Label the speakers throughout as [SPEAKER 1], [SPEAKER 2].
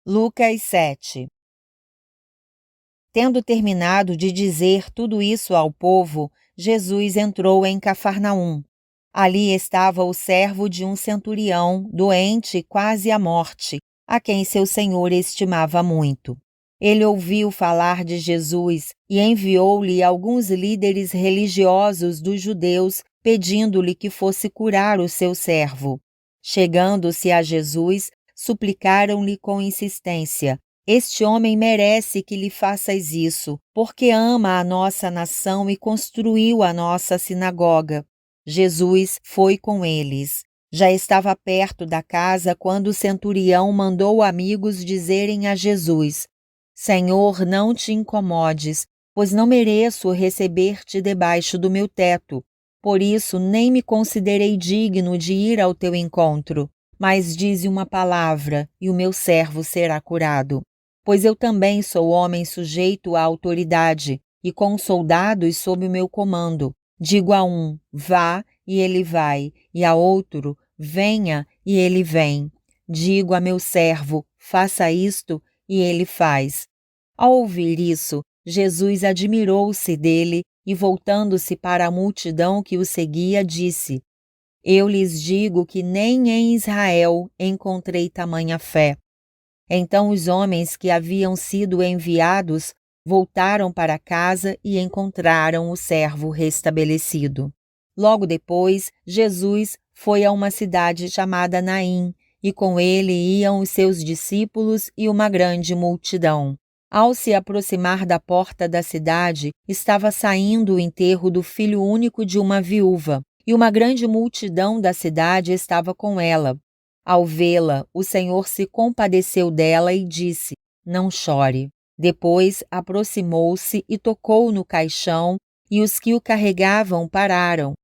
[SPEAKER 1] Lucas 7. Tendo terminado de dizer tudo isso ao povo, Jesus entrou em Cafarnaum. Ali estava o servo de um centurião, doente quase à morte, a quem seu senhor estimava muito. Ele ouviu falar de Jesus e enviou-lhe alguns líderes religiosos dos judeus, pedindo-lhe que fosse curar o seu servo. Chegando-se a Jesus, suplicaram-lhe com insistência: Este homem merece que lhe faças isso, porque ama a nossa nação e construiu a nossa sinagoga. Jesus foi com eles. Já estava perto da casa quando o centurião mandou amigos dizerem a Jesus: Senhor, não te incomodes, pois não mereço receber-te debaixo do meu teto. Por isso nem me considerei digno de ir ao teu encontro. Mas dize uma palavra, e o meu servo será curado. Pois eu também sou homem sujeito à autoridade, e com soldados sob o meu comando. Digo a um, vá, e ele vai, e a outro, venha, e ele vem. Digo a meu servo, faça isto, e ele faz. Ao ouvir isso, Jesus admirou-se dele e, voltando-se para a multidão que o seguia, disse: Eu lhes digo que nem em Israel encontrei tamanha fé. Então os homens que haviam sido enviados voltaram para casa e encontraram o servo restabelecido. Logo depois, Jesus foi a uma cidade chamada Naim, e com ele iam os seus discípulos e uma grande multidão. Ao se aproximar da porta da cidade, estava saindo o enterro do filho único de uma viúva, e uma grande multidão da cidade estava com ela. Ao vê-la, o Senhor se compadeceu dela e disse: Não chore. Depois aproximou-se e tocou no caixão, e os que o carregavam pararam.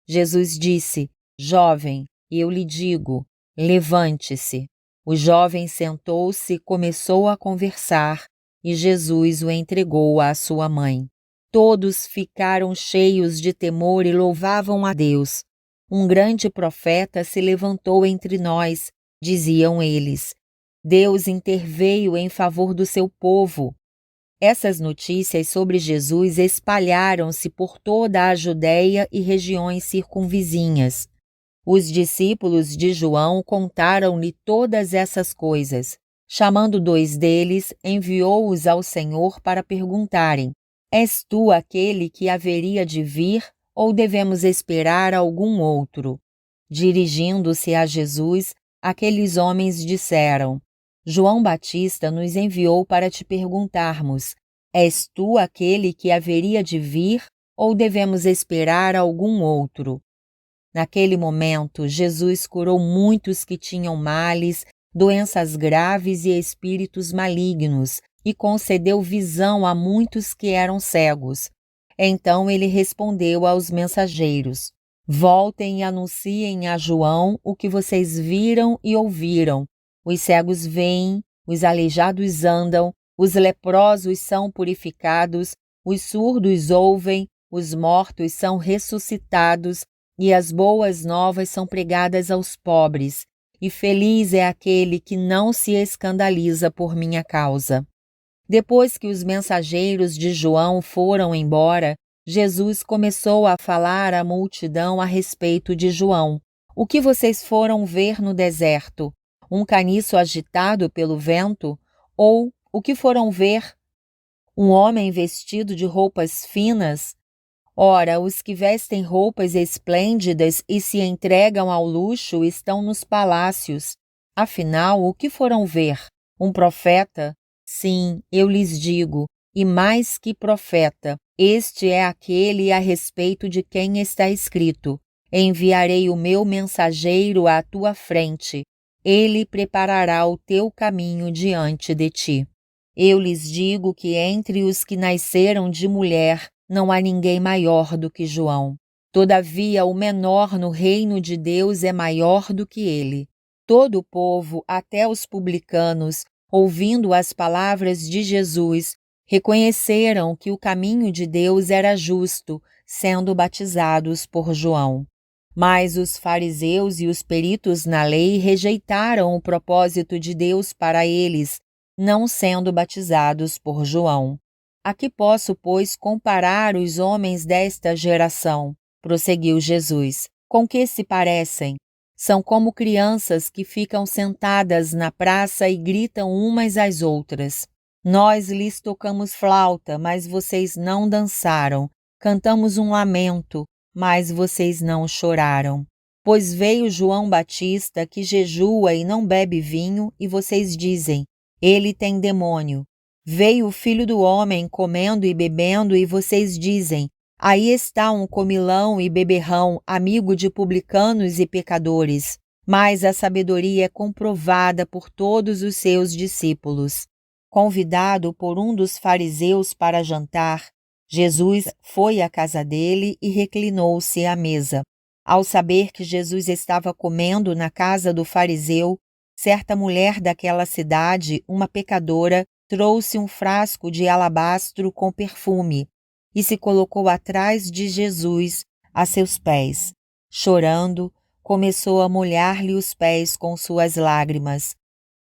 [SPEAKER 1] Jesus disse: Jovem, eu lhe digo, levante-se. O jovem sentou-se e começou a conversar, e Jesus o entregou à sua mãe. Todos ficaram cheios de temor e louvavam a Deus. Um grande profeta se levantou entre nós, diziam eles. Deus interveio em favor do seu povo. Essas notícias sobre Jesus espalharam-se por toda a Judéia e regiões circunvizinhas. Os discípulos de João contaram-lhe todas essas coisas. Chamando 2 deles, enviou-os ao Senhor para perguntarem: És tu aquele que haveria de vir, ou devemos esperar algum outro? Dirigindo-se a Jesus, aqueles homens disseram: João Batista nos enviou para te perguntarmos: És tu aquele que haveria de vir, ou devemos esperar algum outro? Naquele momento, Jesus curou muitos que tinham males, doenças graves e espíritos malignos, e concedeu visão a muitos que eram cegos. Então ele respondeu aos mensageiros: Voltem e anunciem a João o que vocês viram e ouviram. Os cegos veem, os aleijados andam, os leprosos são purificados, os surdos ouvem, os mortos são ressuscitados, e as boas novas são pregadas aos pobres, e feliz é aquele que não se escandaliza por minha causa. Depois que os mensageiros de João foram embora, Jesus começou a falar à multidão a respeito de João. O que vocês foram ver no deserto? Um caniço agitado pelo vento? Ou o que foram ver? Um homem vestido de roupas finas? Ora, os que vestem roupas esplêndidas e se entregam ao luxo estão nos palácios. Afinal, o que foram ver? Um profeta? Sim, eu lhes digo, e mais que profeta, este é aquele a respeito de quem está escrito: Enviarei o meu mensageiro à tua frente, ele preparará o teu caminho diante de ti. Eu lhes digo que entre os que nasceram de mulher, não há ninguém maior do que João. Todavia, o menor no reino de Deus é maior do que ele. Todo o povo, até os publicanos, ouvindo as palavras de Jesus, reconheceram que o caminho de Deus era justo, sendo batizados por João. Mas os fariseus e os peritos na lei rejeitaram o propósito de Deus para eles, não sendo batizados por João. A que posso, pois, comparar os homens desta geração? Prosseguiu Jesus. Com que se parecem? São como crianças que ficam sentadas na praça e gritam umas às outras. Nós lhes tocamos flauta, mas vocês não dançaram. Cantamos um lamento, mas vocês não choraram. Pois veio João Batista, que jejua e não bebe vinho, e vocês dizem: ele tem demônio. Veio o Filho do Homem comendo e bebendo, e vocês dizem: aí está um comilão e beberrão, amigo de publicanos e pecadores. Mas a sabedoria é comprovada por todos os seus discípulos. Convidado por um dos fariseus para jantar, Jesus foi à casa dele e reclinou-se à mesa. Ao saber que Jesus estava comendo na casa do fariseu, certa mulher daquela cidade, uma pecadora, trouxe um frasco de alabastro com perfume e se colocou atrás de Jesus, a seus pés. Chorando, começou a molhar-lhe os pés com suas lágrimas.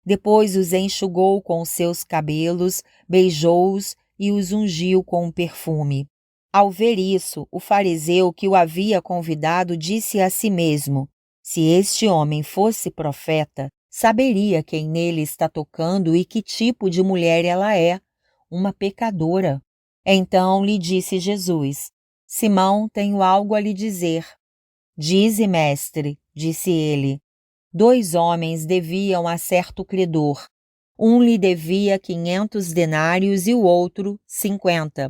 [SPEAKER 1] Depois os enxugou com seus cabelos, beijou-os e os ungiu com um perfume. Ao ver isso, o fariseu que o havia convidado disse a si mesmo: se este homem fosse profeta, saberia quem nele está tocando e que tipo de mulher ela é, uma pecadora. Então lhe disse Jesus: Simão, tenho algo a lhe dizer. Dize, mestre, disse ele. 2 homens deviam a certo credor. Um lhe devia 500 denários e o outro 50.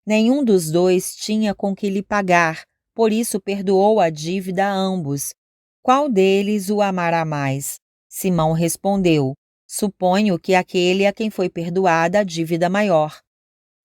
[SPEAKER 1] Nenhum dos dois tinha com que lhe pagar, por isso perdoou a dívida a ambos. Qual deles o amará mais? Simão respondeu: suponho que aquele a quem foi perdoada a dívida maior.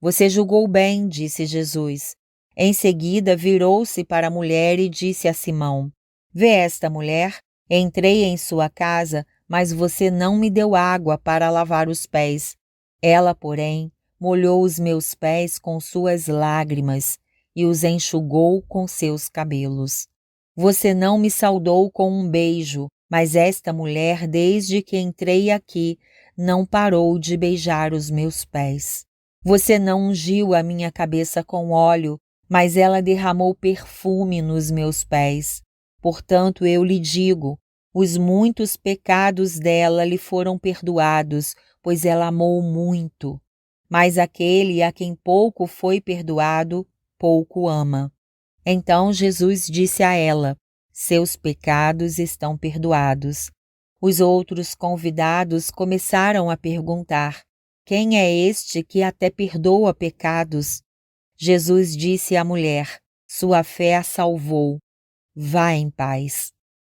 [SPEAKER 1] Você julgou bem, disse Jesus. Em seguida virou-se para a mulher e disse a Simão: vê esta mulher? Entrei em sua casa, mas você não me deu água para lavar os pés. Ela, porém, molhou os meus pés com suas lágrimas e os enxugou com seus cabelos. Você não me saudou com um beijo, mas esta mulher, desde que entrei aqui, não parou de beijar os meus pés. Você não ungiu a minha cabeça com óleo, mas ela derramou perfume nos meus pés. Portanto, eu lhe digo, os muitos pecados dela lhe foram perdoados, pois ela amou muito. Mas aquele a quem pouco foi perdoado, pouco ama. Então Jesus disse a ela: seus pecados estão perdoados. Os outros convidados começaram a perguntar: quem é este que até perdoa pecados? Jesus disse à mulher: sua fé a salvou. Vá em paz.